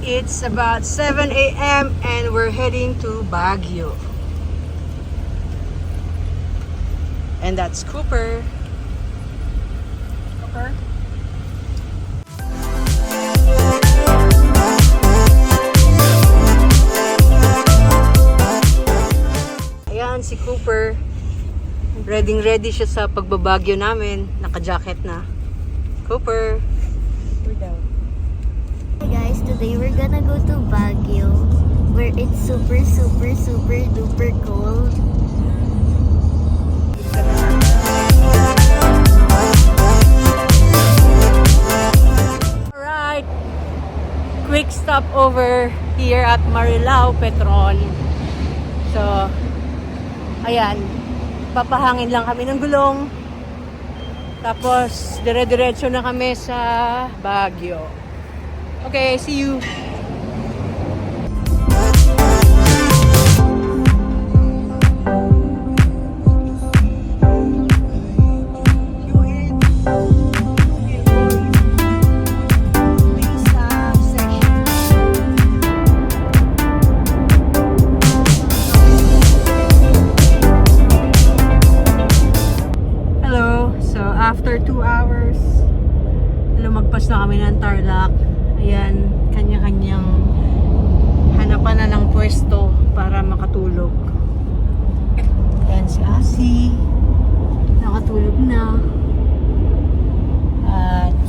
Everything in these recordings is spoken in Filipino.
It's about 7 a.m. and we're heading to Baguio. And that's Cooper. Cooper? Ayan si Cooper. Ready siya sa pagbabagyo namin. Naka-jacket na. Cooper. We're down. Hey guys, today we're gonna go to Baguio where it's super duper cold. Alright, quick stop over here at Marilao Petron. So, ayan, papahangin lang kami ng gulong. Tapos, dire-diretso na kami sa Baguio. Okay, see you! After 2 hours, lumagpas na kami ng Tarlac. Ayan, kanya-kanyang hanapan na ng pwesto para makatulog. Ayan si Asi, nakatulog na. At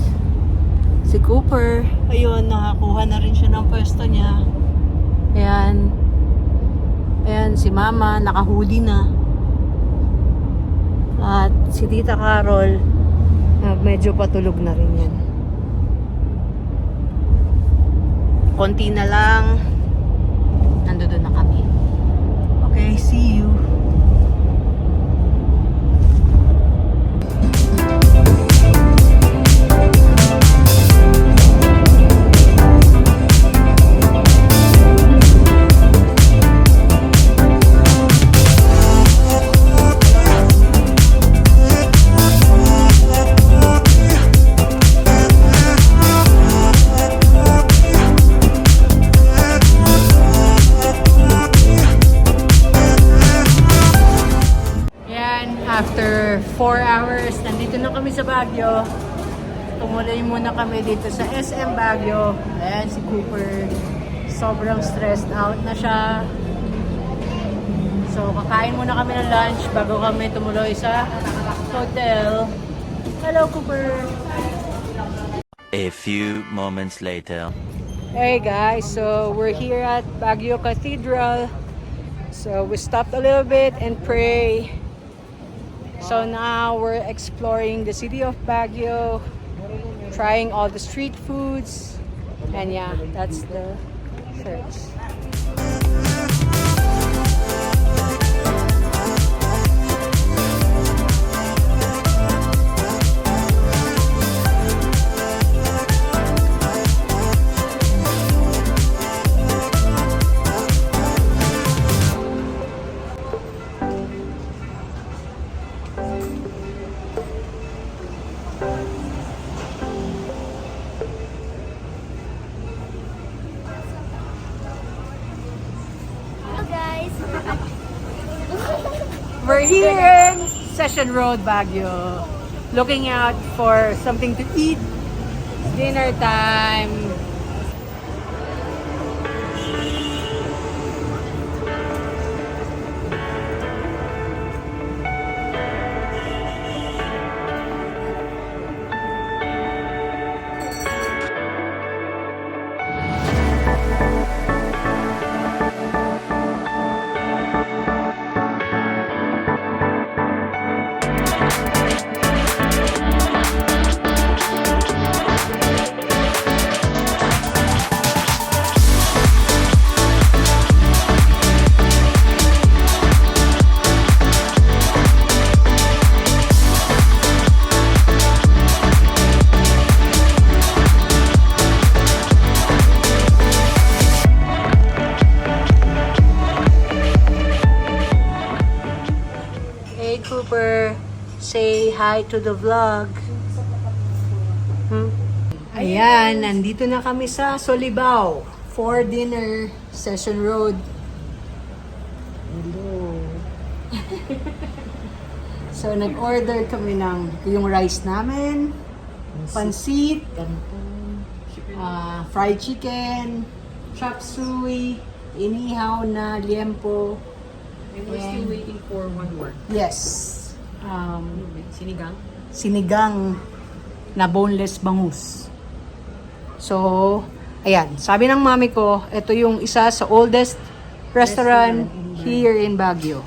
si Cooper, ayun, nakakuha na rin siya ng pwesto niya. Ayan, ayan si Mama, nakahuli na. At si Tita Carol, medyo patulog na rin yan. Konti na lang, nandoon na kami. Okay, see you. After 4 hours, nandito na kami sa Baguio. Tumuloy muna kami dito sa SM Baguio. Ayan si Cooper. Sobrang stressed out na siya. So, kakain muna kami ng lunch bago kami tumuloy sa hotel. Hello, Cooper! A few moments later. Hey guys, so we're here at Baguio Cathedral. So, we stopped a little bit and pray. So now we're exploring the city of Baguio, trying all the street foods, and yeah, that's the church. We're here in Session Road, Baguio, looking out for something to eat. Dinner time. Cooper, say hi to the vlog. Ayan, nandito na kami sa Solibao. for dinner, Session Road. Hello. So, nag-order kami ng yung rice namin, pansit, fried chicken, chop suey, inihaw na liempo. And we're still waiting for one more. Yes. Sinigang? Sinigang na boneless bangus. So, ayan. Sabi ng mami ko, ito yung isa sa oldest restaurant here in Baguio.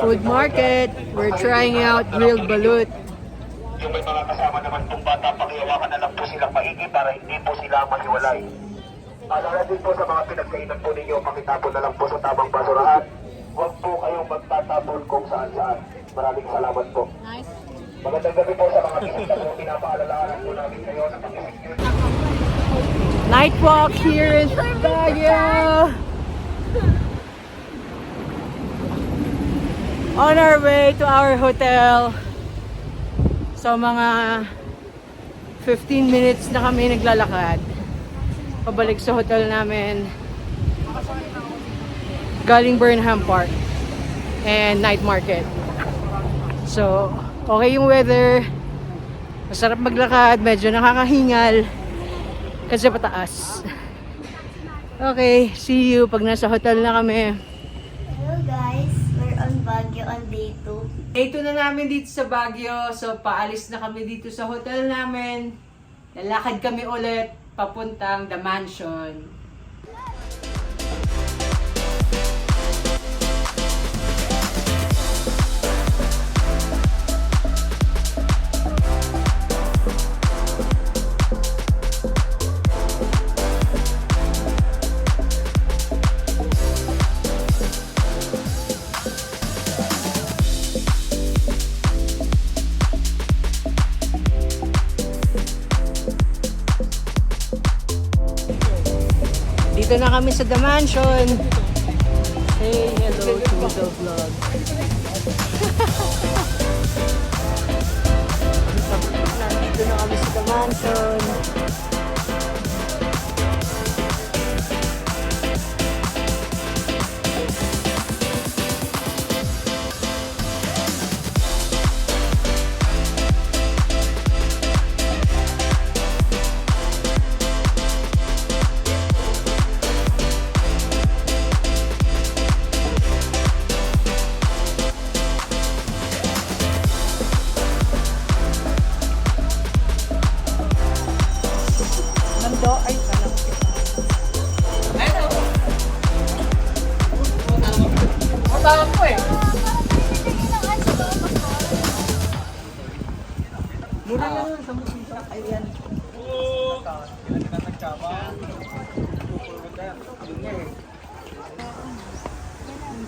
Food market. We're trying out grilled balut. Yung may mga kasama naman pong bata, pakiawakan na lang po silang maigi para hindi po sila mahiwalay. Alala din po sa mga pinagkainan po ninyo, pakitapon na lang po sa tamang basurahan. Huwag po kayong magtatapon kung saan-saan. Maraming salamat po. Magandang gabi po sa mga bisita po, pinapaalalahanan po namin kayo sa pag-isip. Night walk here in Baguio. On our way to our hotel. So mga 15 minutes na kami naglalakad. Pabalik sa hotel namin. Galing Burnham Park and night market. So, okay yung weather. Masarap maglakad, medyo nakakahingal kasi pataas. Okay, see you pag nasa hotel na kami. Hello guys, we're on Baguio on day 2. Day 2 na namin dito sa Baguio. So, paalis na kami dito sa hotel namin. Lalakad kami ulit papuntang The Mansion. Dito na kami sa The Mansion. Say hello to the vlog. Dito na kami sa The Mansion.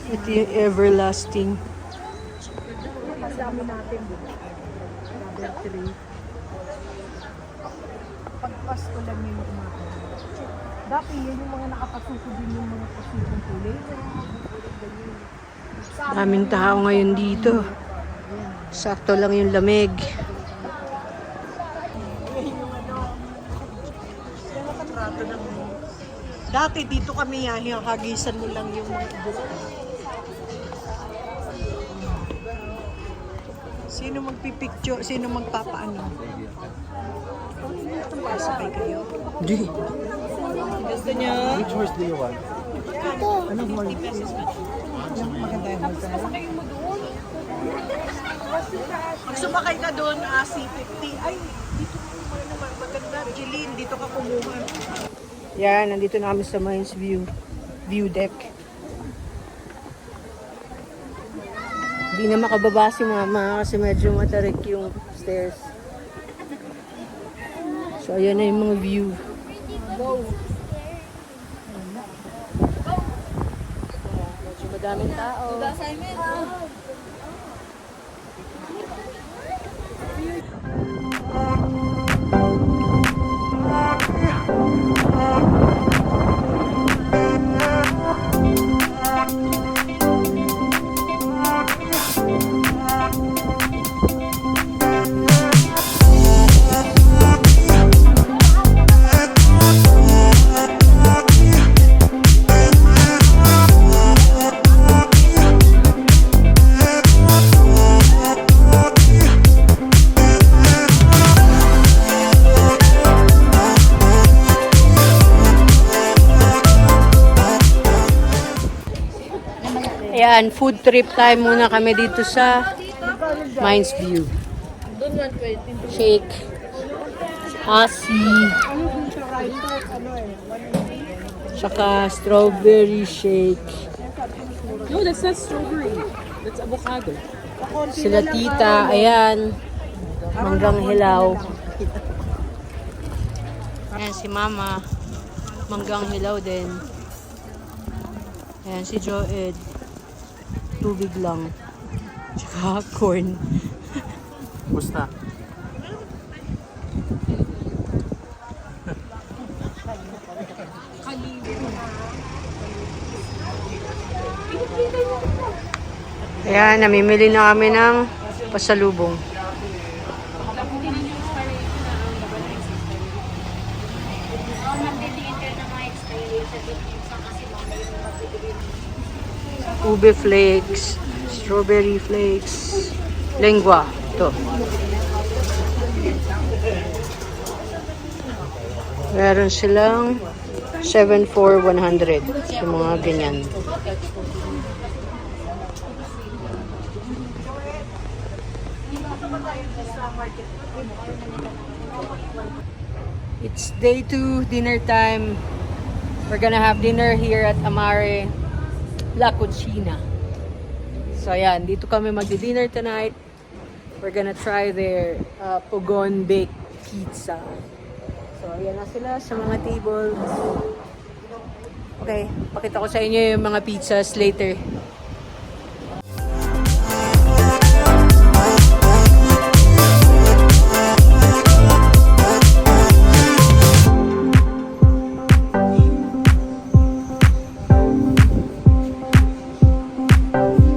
Ito yung everlasting. Pagpasko lang yung umakan. Dati yun yung mga nakapasuko din yung mga pasukong kulay. Daming tao ngayon dito. Sakto lang yung lamig. Dati dito kami hagisan mo lang yung mga ibo. Sino magpipicture? Sino magpapaano? Sabay kayo? Di. Gusto niyo? Which horse do you want? Anong horse? Anong maganda yung horse? Pag sumakay ka doon, C50. Ay, dito ka naman. Maganda. Jeline, dito ka kumuha. Yan, nandito na kami sa Mines View Deck. Hindi na makababa si Mama kasi medyo matarik yung stairs. So, ayan na yung mga view. Medyo madaming tao. Ayan, food trip time muna kami dito sa Mines View. Shake. Asi. Tsaka strawberry shake. No, that's not strawberry. That's avocado. Sila tita, ayan. Manggang hilaw. Ayan si mama. Manggang hilaw din. Ayan si Joed. Tubig lang. Tsaka corn. Musta? Ayan, namimili na kami ng pasalubong. Ube flakes, strawberry flakes, lengua. Ito. Meron silang 7 for 100. Yung mga ganyan. It's day 2, dinner time. We're gonna have dinner here at Amare La Cucina. So ayan, dito kami magdi-dinner tonight. We're gonna try their Pogon baked pizza. So ayan na sila sa mga tables. Okay, pakita ko sa inyo yung mga pizzas later. Alright.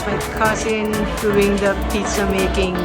my cousin doing the pizza making.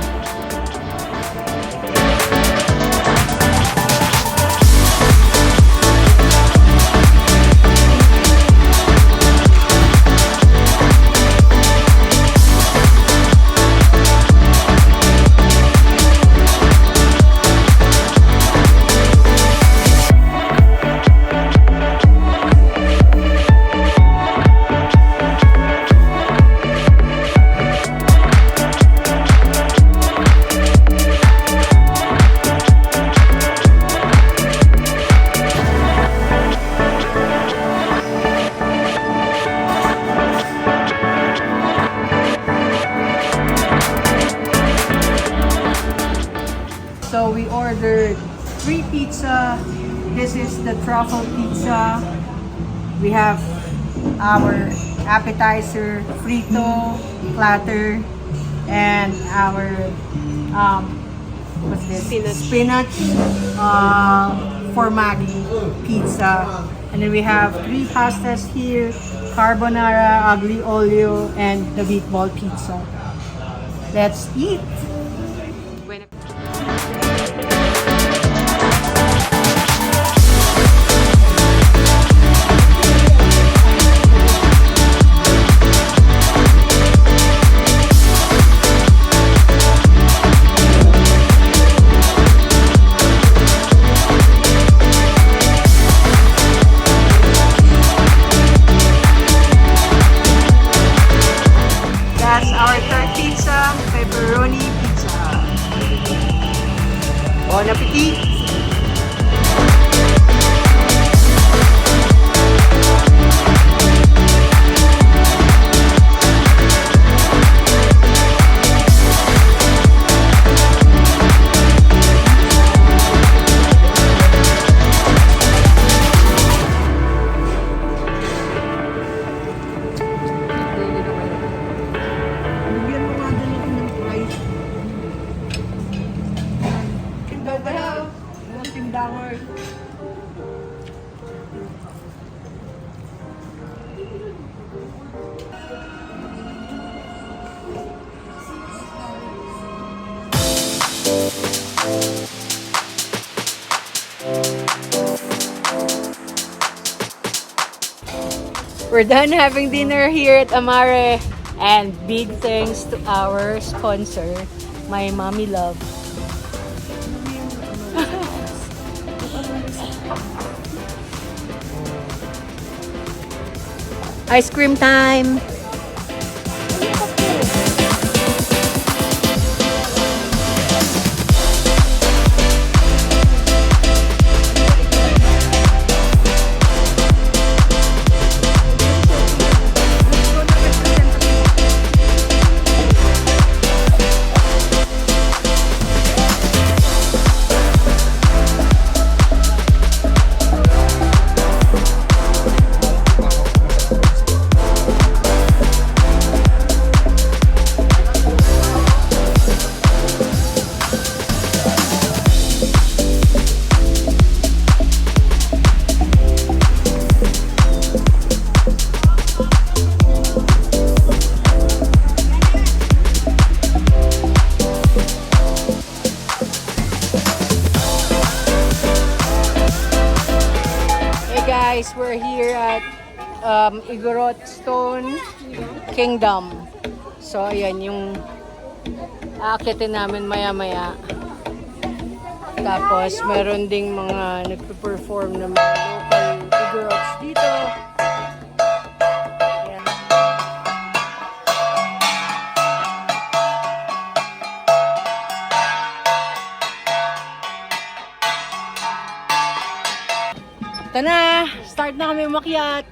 So we ordered 3 pizza. This is the truffle pizza. We have our appetizer, frito, platter, and our what's this? Spinach formaggi pizza. And then we have 3 pastas here: carbonara, aglio olio, and the meatball pizza. Let's eat. That's our third pizza, pepperoni pizza. Bon appetit! Bigyan mo nga din ako ng price. Mga tindawer. We're done having dinner here at Amare, and big thanks to our sponsor, my mommy love. Ice cream time! Guys, we're here at Igorot Stone Kingdom. So, ayan yung aakitin namin maya-maya. Tapos, meron ding mga nagpe-perform ng mga local Igorots dito. Ayan. Ito na! Start na kami umakyat!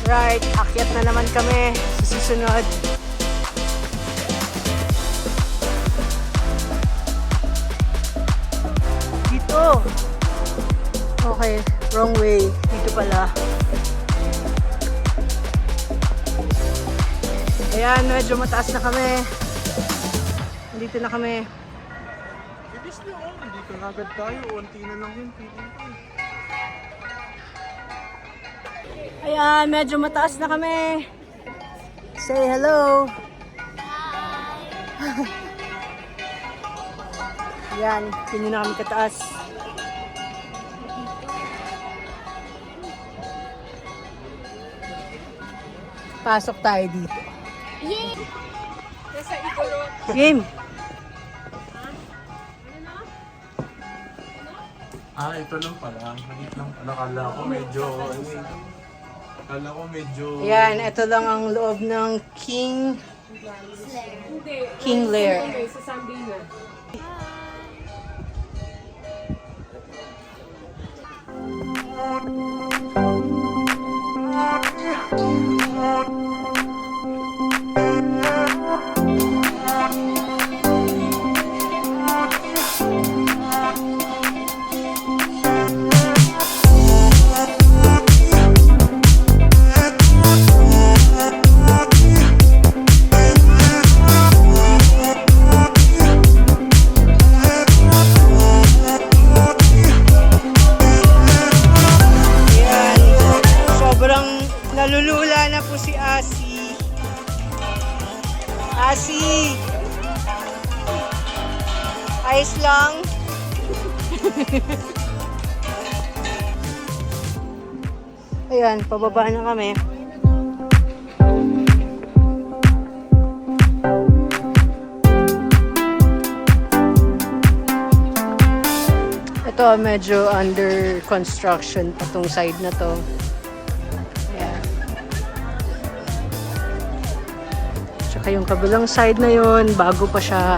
Right, akyat na naman kami sa susunod. dito. Okay, wrong way. Dito pala. Ayan, medyo mataas na kami. Dito na kami. Bilis na oh. Dito na agad tayo. Unti na lang yun. Feeling ko. Ayan, medyo mataas na kami. Say hello. Ayan, hindi na kami kataas. Pasok tayo dito. Game! Ito lang pala. Maliit lang pala. Kala ko medyo... Ayan, ito lang ang loob ng King Lair. Sa Sunday na. Nalulula na po si Asi. Asi! Ayos lang. Ayan, pababa na kami. Ito medyo under construction pa tong side na to. Tsaka yung kabilang side na yun, bago pa siya.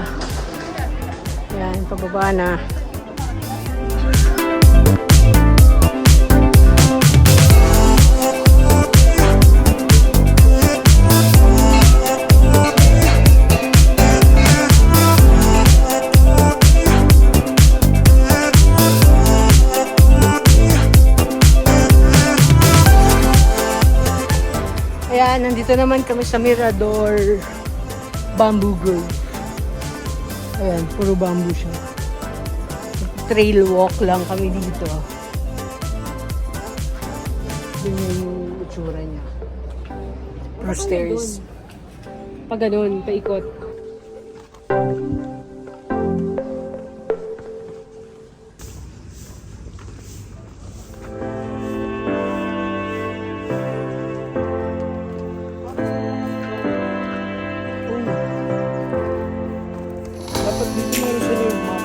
Ayan, pababa na. Ayan, nandito naman kami sa Mirador Bamboo Grove. Ayan, puro bamboo siya. Trail walk lang kami dito. Ganyan yung itsura niya. Puro stairs. Pag ganun, paikot. Dapat dito meron sila yung map.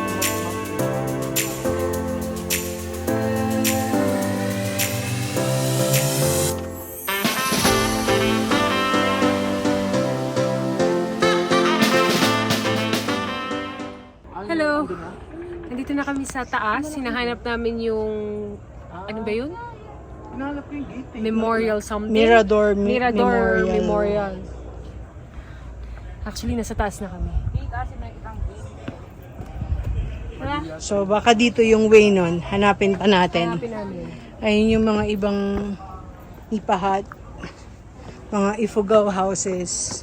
Hello! Nandito na kami sa taas. Hinahanap namin yung... Ano ba yun? Hinahanap ko yung gate eh. Memorial something? Mirador Memorial. Actually, nasa taas na kami. So baka dito yung way nun. Hanapin pa natin. Hanapin namin. Ayun yung mga ibang ipahat. Mga ifugao houses.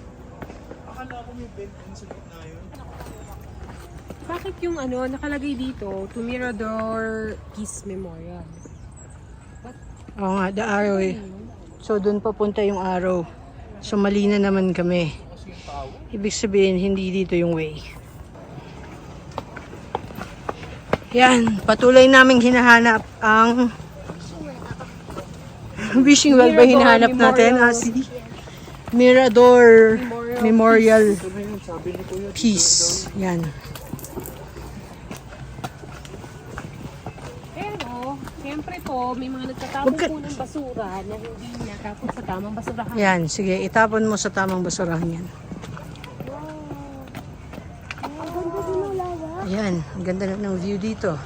Akala ko may bed din sa gitna yun. Bakit yung ano, nakalagay dito, to Mirador Peace Memorial? Oo nga, the arrow eh. So doon papunta yung arrow. So mali na naman kami. Ibig sabihin, hindi dito yung way. Yan, patuloy naming hinahanap ang wishing well ba hinahanap natin? Si Mirador Memorial Peace. Yan. Pero, siyempre po, may mga nagtatapon po ng basura na hindi natapon sa tamang basurahan. Yan, sige, itapon mo sa tamang basurahan yan. Ayan, ang ganda ng view dito.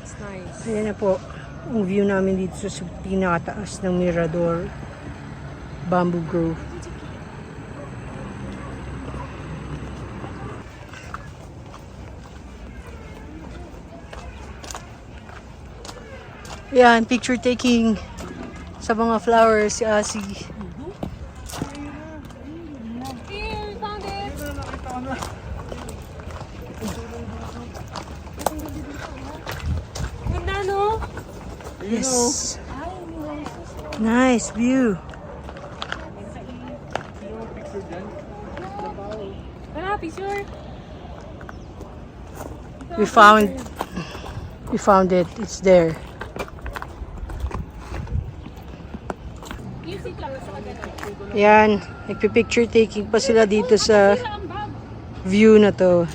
It's nice. Ayan na po, ang view namin dito sa pinakataas ng Mirador Bamboo Grove. Yan, picture taking sa mga flowers si Asi. Here, found it! Ganda, no? Yes. Nice view. Tara, picture. We found it. It's there. Music lang sa kagana. Yan, nagpi-picture taking pa sila dito sa view na to.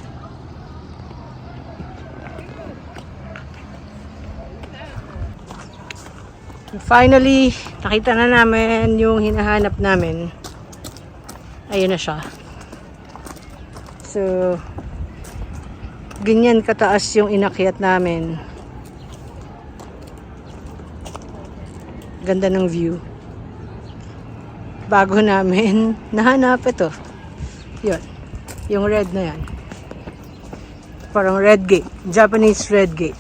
Finally, nakita na namin yung hinahanap namin. Ayun na siya. So, ganyan kataas yung inakyat namin. Ganda ng view. Bago namin nahanap ito. Yun. Yung red na yan. Parang red gate. Japanese red gate.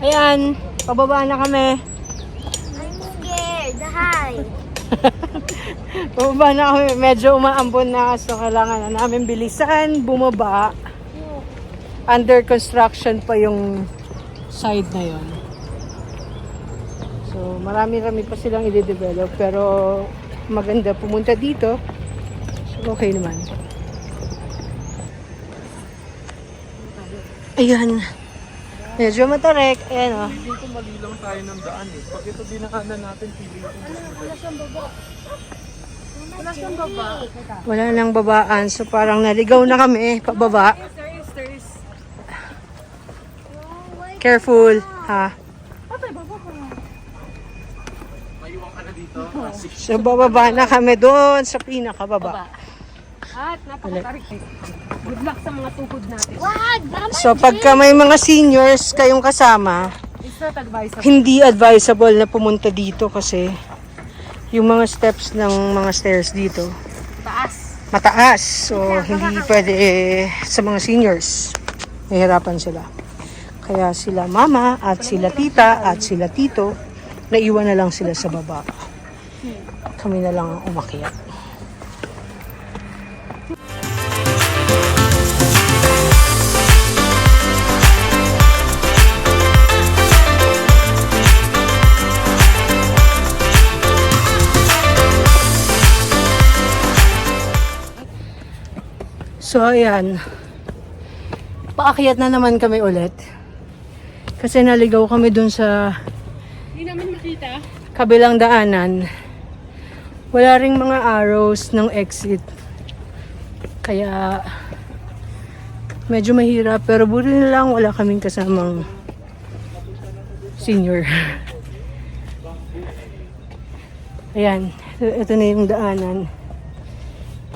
Ayan, pababa na kami. I'm scared. Hi. Pababa na kami. Medyo umaambon na. So, kailangan na namin bilisan, bumaba. Under construction pa yung side na yon. So, marami-rami pa silang i-develop. Pero, maganda pumunta dito. So, okay naman. Ayan. Medyo matarek. Ayan o. Feeling ko mali lang tayo ng daan eh. Pag ito dinaanan natin, feeling ko Wala siyang baba. Wala nang babaan. So, parang naligaw na kami. Pababa. There is. Careful, ha? maiwan ka na dito. So, bababa na kami doon sa pinakababa. At napakatarik. Good luck sa mga tuhod natin. Wag! So, pagka may mga seniors kayong kasama, It's not advisable. hindi advisable na pumunta dito kasi yung mga steps ng mga stairs dito Taas. mataas. So, hindi pwede sa mga seniors. Nahihirapan sila. Kaya sila mama at sila tita at sila tito, naiwan na lang sila sa baba. Kami na lang ang umakyat. So, ayan. Paakyat na naman kami ulit. Kasi naligaw kami dun sa Hindi namin makita. kabilang daanan. Wala ring mga arrows ng exit. Kaya, medyo mahirap. Pero buti na lang wala kaming kasamang senior. Ayan. Ito na yung daanan.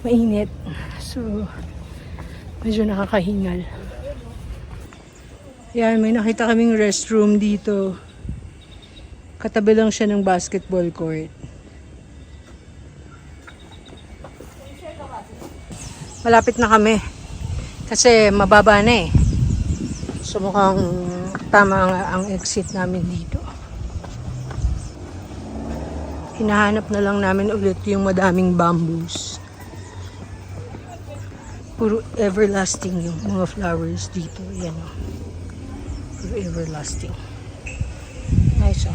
Mainit. So, medyo nakakahingal. Yan, may nakita kaming restroom dito. Katabi lang siya ng basketball court. Malapit na kami. Kasi mababa na eh. So mukhang tama ang exit namin dito. Hinahanap na lang namin ulit yung madaming bamboos. Puro everlasting yung mga flowers dito. Yan o. Puro everlasting. Nice o.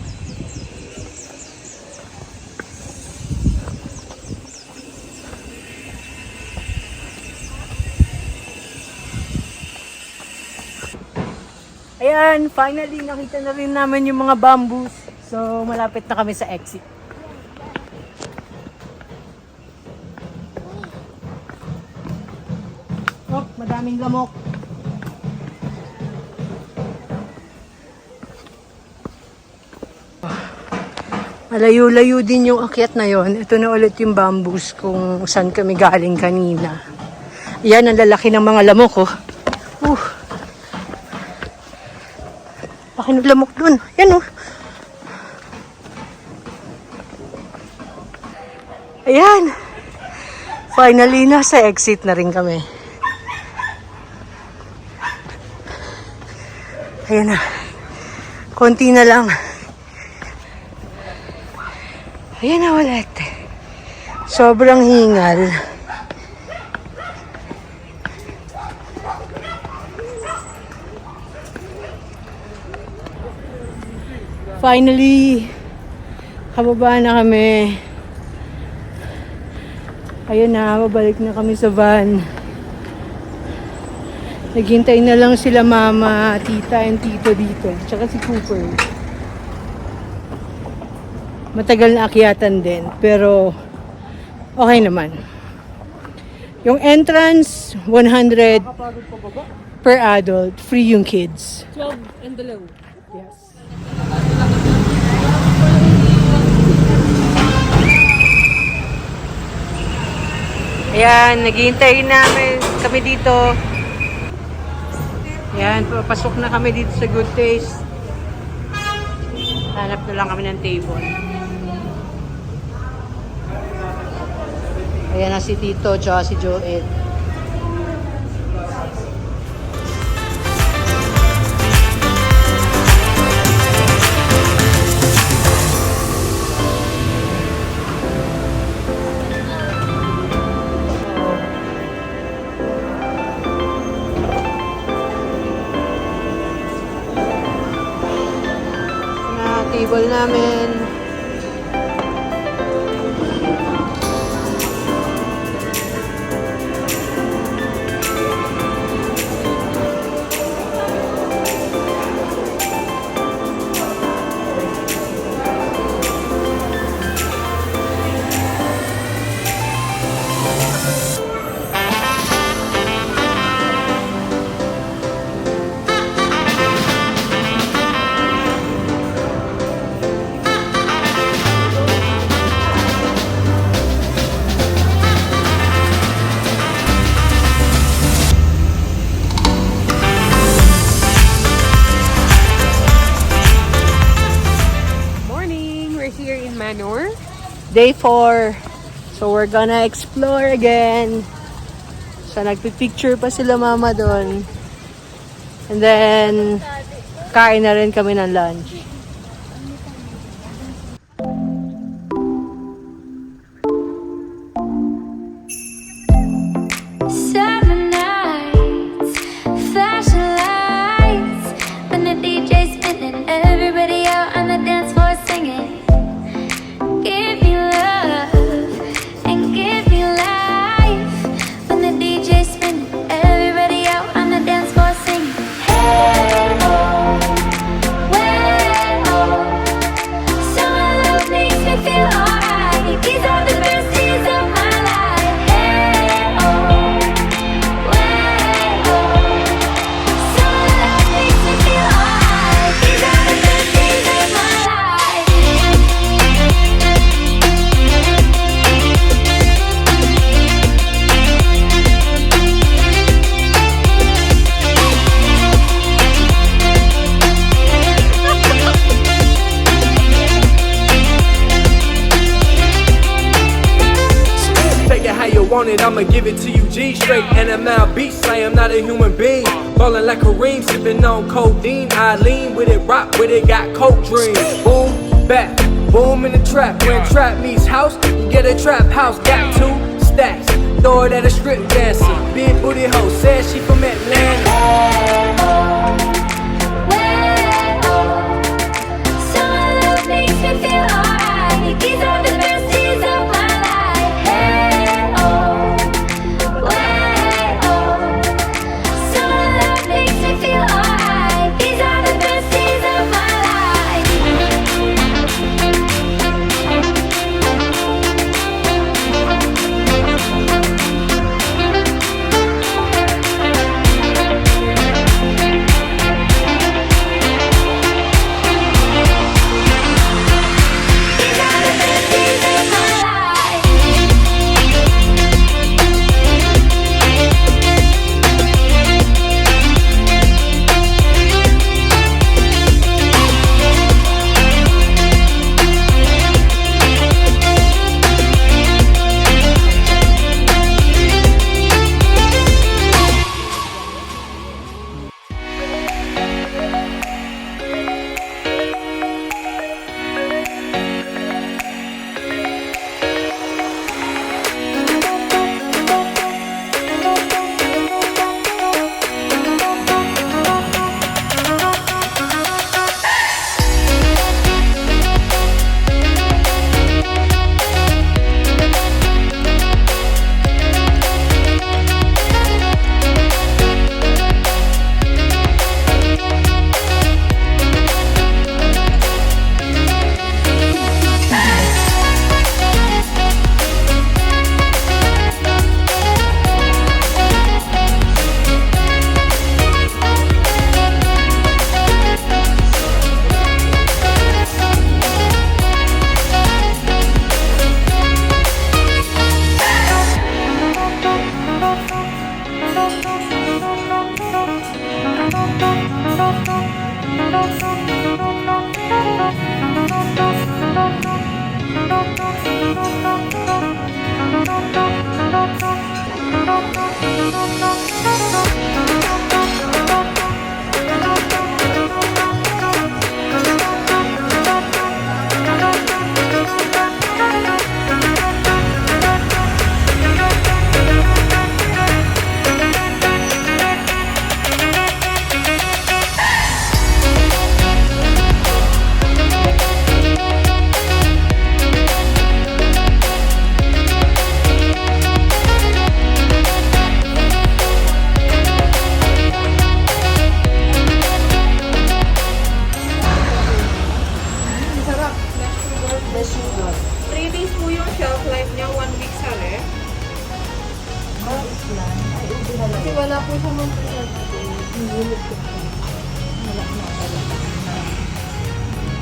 Ayan, finally nakita na rin namin yung mga bamboos. So, malapit na kami sa exit. Oh, madaming lamok. Malayo-layo din yung akyat na yon. Ito na ulit yung bamboos kung saan kami galing kanina. Yan, ang lalaki ng mga lamok, oh. Laki ng lamok dun. Yan, oh. Ayan. Finally, nasa exit na rin kami. Ayan na. Konti na lang. Ayan na ulit. Sobrang hingal. Finally, kababa na kami. Ayan na, babalik na kami sa van. Naghintay na lang sila mama, tita, and tito dito. Tsaka si Cooper. Matagal na akyatan din, pero okay naman. Yung entrance, 100 per adult, free yung kids. 12 and below. Yes. Ayan, naghihintay namin kami dito. Ayan, papasok na kami dito sa Good Taste. Hanap na lang kami ng table. Ayan na si Tito, tsaka si Joel. Table namin. Day 4. So we're gonna explore again. So nagpipicture pa sila mama doon. And then kain na rin kami ng lunch. Summer nights, flashing lights, when the DJ's spinning, everybody out on the dance floor singing. Give me love and give me life. When the DJ's spinning, everybody out on the dance floor singing. Hey oh, way oh, summer love makes me feel alright. These are the best days of my life. Hey oh, way oh, summer love makes me feel alright. These are the best days of my life. Take it how you want it, I'ma give it to you G straight. NML beats, I am not a human being. Ballin' like Kareem, sippin' on codeine. I lean with it, rock with it, got coke dreams. Boom, back, boom in the trap. When trap meets house, you get a trap house. Got 2 stacks, throw it at a strip dancer. Big booty hoe, said she from Atlanta. Summer love makes me feel alright. These are the best days of my life. Hey oh, way oh. Summer love makes me feel alright. These are the best days of my life.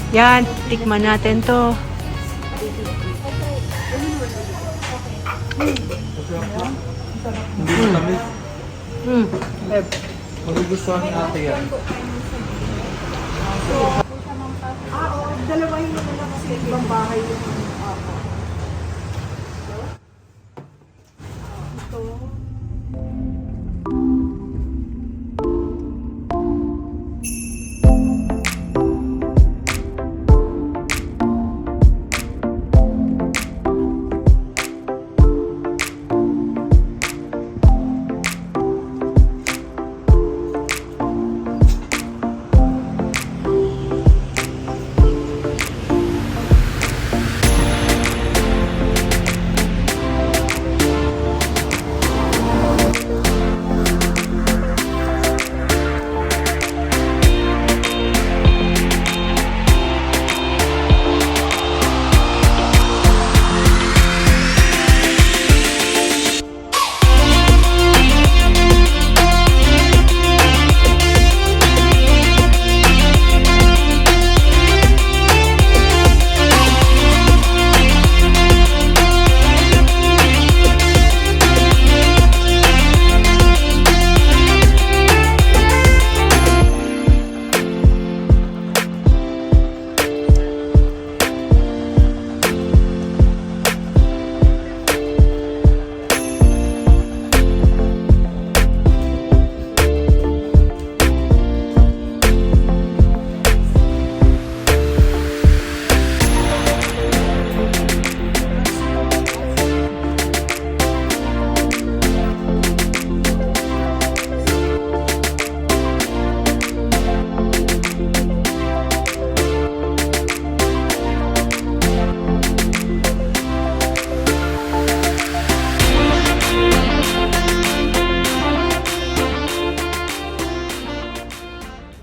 Yan, tikman natin to. Hindi mo tamis. Magugustuhan ni ate yan. Dalawahin mo na lang kasi ibang bahay yung Ito.